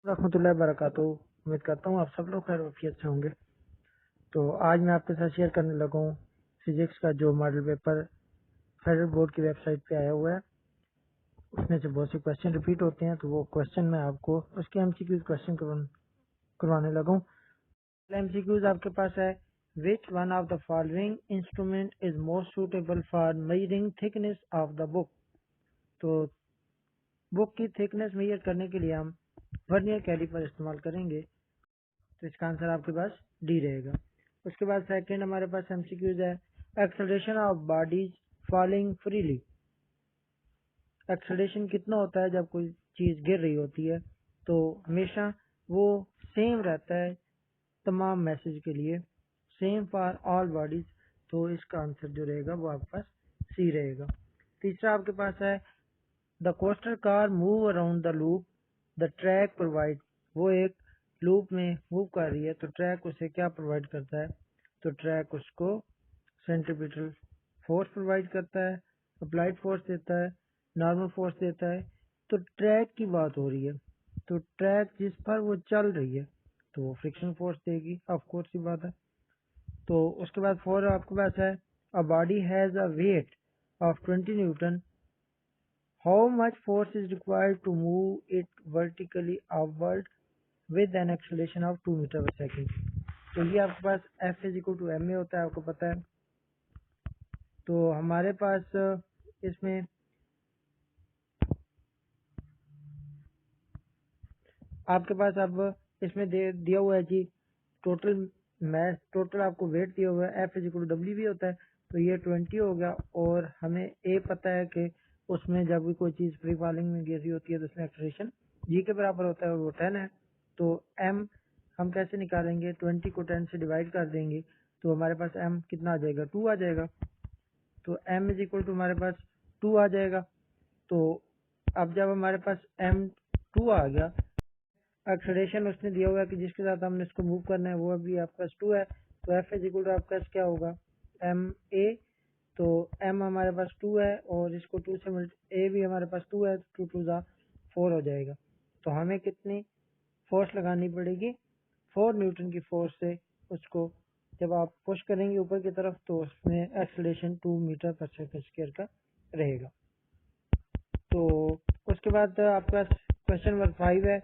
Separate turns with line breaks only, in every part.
रहमतुल्लाहि वबरकातुहू। उम्मीद करता हूँ आप सब लोग खैर वफियत से होंगे। तो आज मैं आपके साथ शेयर करने लगा हूँ फिजिक्स का जो मॉडल पेपर फेडरल बोर्ड की वेबसाइट पे आया हुआ है। उसमें से बहुत से क्वेश्चन रिपीट होते हैं, तो वो क्वेश्चन मैं आपको उसके एमसीक्यूज क्वेश्चन करवाने लगा हूँ। एमसीक्यूज आपके पास है, which one of the following instrument is most suitable for measuring thickness of the book. तो बुक की थिकनेस मेजर करने के लिए हम वर्नियर कैलिपर इस्तेमाल करेंगे। तो इसका आंसर आपके पास डी रहेगा। उसके बाद सेकंड हमारे पास एमसीक्यूज है, acceleration of bodies falling freely. Acceleration कितना होता है जब कोई चीज गिर रही होती है, तो हमेशा वो सेम रहता है तमाम मैसेज के लिए, सेम फॉर ऑल बॉडीज। तो इसका आंसर जो रहेगा वो आपके पास सी रहेगा। तीसरा आपके पास है, the coaster car move around the loop the track provide. वो एक लूप में मूव कर रही है, तो ट्रैक उसे क्या प्रोवाइड करता है? तो ट्रैक उसको सेंट्रीपिटल फोर्स प्रोवाइड करता है, अप्लाइड फोर्स देता है, नॉर्मल फोर्स देता है। तो ट्रैक की बात हो रही है, तो ट्रैक जिस पर वो चल रही है तो वो फ्रिक्शन फोर्स देगी, ऑफ कोर्स की बात है। तो उसके बाद फोर आपके पास है, a body has a weight of 20 newton, how much force is required to move it vertically upward with an acceleration of 2 metre per second. तो ये आपके पास F is equal to M A होता है, आपको पता है। तो हमारे पास इसमें आपके पास अब इसमें दिया हुआ है जी टोटल मैस, टोटल आपको वेट दिया हुआ है, F is equal to W भी होता है। तो ये 20 हो गया, और हमें ए पता है कि उसमें जब भी कोई चीज़ फ्री फॉलिंग में गिर रही होती है तो उसमें एक्सेलरेशन जी के बराबर होता है, और वो 10 है। तो एम हम कैसे निकालेंगे? 20 को 10 से डिवाइड कर देंगे, तो हमारे पास एम कितना आ जाएगा? 2 आ जाएगा। तो एम इज इक्वल टू हमारे पास 2 आ जाएगा। तो अब जब हमारे पास एम 2 आ गया, एक्सेलरेशन उसने दिया हुआ है कि जिसके साथ हमने इसको मूव करना है वो अभी आपके पास 2 है, तो एफ इज इक्वल टू आपका क्या होगा? M A. तो एम हमारे पास 2 है, और इसको 2 से ए भी हमारे पास 2 है, तो 2 2 जा 4 हो जाएगा। तो हमें कितनी फोर्स लगानी पड़ेगी? 4 न्यूटन की फोर्स से उसको जब आप पुश करेंगे ऊपर की तरफ, तो उसमें एक्सेलरेशन 2 मीटर पर सेकंड स्क्वायर का रहेगा। तो उसके बाद आपका क्वेश्चन नंबर 5 है,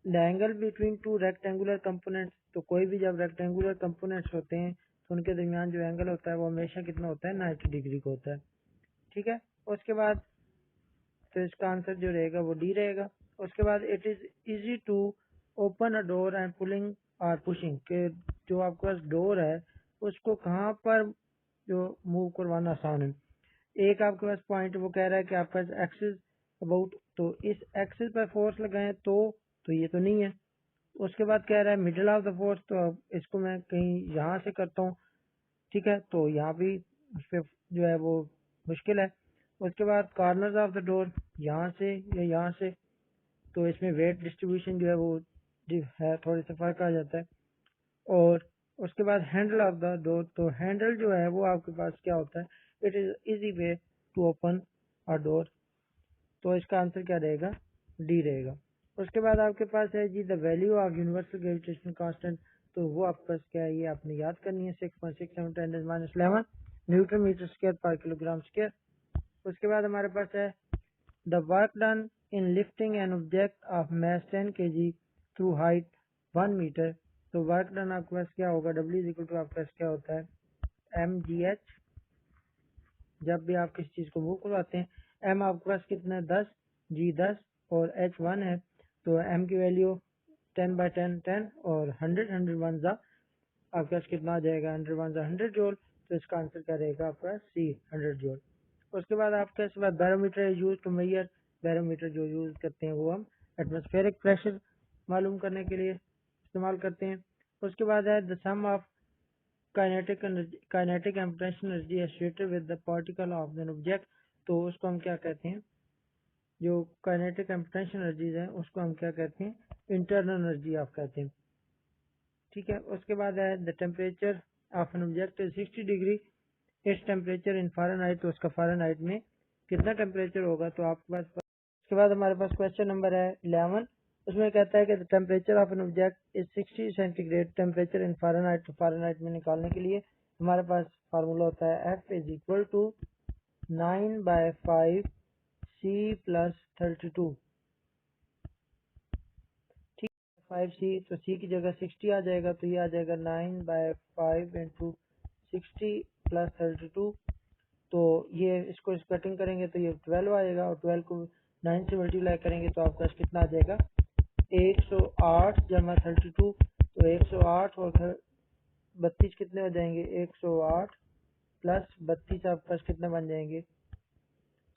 the angle between two rectangular components. तो कोई भी जब रेक्टेंगुलर कंपोनेंट्स होते हैं तो उनके दरमियान जो एंगल होता है वो हमेशा कितना होता है? 90 डिग्री का होता है। ठीक है। उसके बाद तो इसका आंसर जो रहेगा वो डी रहेगा। उसके बाद it is easy to open a door and pulling और पुशिंग, के जो आपके पास डोर है उसको कहाँ पर जो मूव करवाना आसान है। एक आपके पास पॉइंट वो कह रहा है कि आपका एक्सिस अबाउट, तो इस एक्सिस पर फोर्स लगाएं तो ये तो नहीं है। उसके बाद कह रहा है मिडिल ऑफ द फोर्स, तो अब इसको मैं कहीं यहाँ से करता हूँ। ठीक है, तो यहाँ भी उस पर जो है वो मुश्किल है। उसके बाद कॉर्नर्स ऑफ द डोर, यहाँ से या यहाँ से, तो इसमें वेट डिस्ट्रीब्यूशन जो है वो है थोड़ी सा फर्क आ जाता है। और उसके बाद हैंडल ऑफ द डोर, तो हैंडल जो है वो आपके पास क्या होता है? It is easy way to open a door. तो इसका आंसर क्या रहेगा? डी रहेगा। उसके बाद आपके पास है G the value of universal gravitation constant. तो वो आपके पास क्या है? ये आपने याद करनी है, 6.67 न्यूटन मीटर स्क्वायर पर किलोग्राम स्क्वायर। उसके बाद हमारे पास है the work done in lifting an object of mass 10 kg through height 1 metre. तो वर्क डन आपके पास क्या होगा? डब्ल्यू इज इक्वल टू आपके पास क्या होता है? M G H. जब भी आप किसी चीज को मूव करवाते हैं, एम आपके पास कितना है? 10, जी 10 और एच 1 है। तो एम की वैल्यू 10/10 और 100 जा आपके पास कितना आ जाएगा? 100 जूल। तो इसका आंसर क्या रहेगा आपका? C 100 joule. उसके बाद आपके पास barometer use to measure, barometer जो यूज करते हैं वो हम एटमॉस्फेरिक प्रेशर मालूम करने के लिए इस्तेमाल करते हैं। उसके बाद है the sum of kinetic and potential energy associated with the particle of an object. तो उसको हम क्या कहते हैं? जो काइनेटिक एंड पोटेंशियल एनर्जीज है उसको हम क्या कहते हैं? इंटरनल एनर्जी आप कहते हैं। ठीक है। उसके बाद है the temperature of an object is 60 degree, इस टेम्परेचर इन फ़ारेनहाइट। तो उसका फ़ारेनहाइट में कितना टेम्परेचर होगा? तो आपके पास उसके बाद हमारे पास क्वेश्चन नंबर है 11। उसमें कहता है कि the temperature of an object is 60 centigrade temperature in Fahrenheit. तो फ़ारेनहाइट में निकालने के लिए हमारे पास फार्मूला होता है F is equal to 9/5 C plus 32। ठीक है, 5C तो C की जगह 60 आ जाएगा, तो ये आ जाएगा 9/5 इंटू 60 प्लस 32। तो ये इसको कटिंग करेंगे तो ये 12 आएगा, और 12 को 9 से मल्टीप्लाई करेंगे तो आपका कितना आ जाएगा 108 जमा 32। तो 108 और 32 कितने हो जाएंगे 108 प्लस 32 आपके पास कितने बन जाएंगे,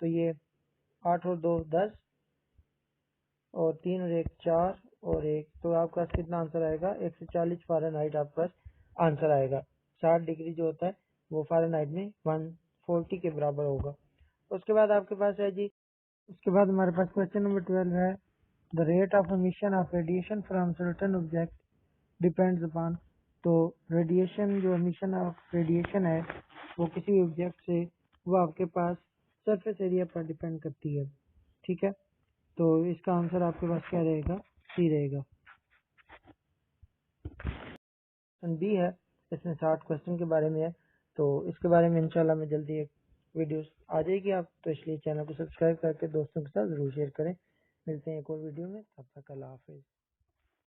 तो ये 8 और 2 10 और 3 और 1 4 और 1, तो आपके पास कितना आंसर आएगा 140 फ़ारेनहाइट आपके पास आंसर आएगा। 60 डिग्री जो होता है वो फ़ारेनहाइट में 140 के बराबर होगा। उसके बाद आपके पास है जी, उसके बाद हमारे पास क्वेश्चन नंबर 12 है the rate of emission of radiation from certain object depends upon. तो रेडिएशन जो एमिशन ऑफ रेडिएशन है वो किसी ऑब्जेक्ट से वो आपके पास सरफेस एरिया पर डिपेंड करती है। ठीक है, तो इसका आंसर आपके पास क्या रहेगा, सी रहेगा। बी है, इसमें 60 क्वेश्चन के बारे में है, तो इसके बारे में इंशाल्लाह मैं जल्दी एक वीडियो आ जाएगी आप, तो इसलिए चैनल को सब्सक्राइब करके दोस्तों के साथ ज़रूर शेयर करें। मिलते हैं एक और वीडियो में, तब तक अल्लाह हाफिज़।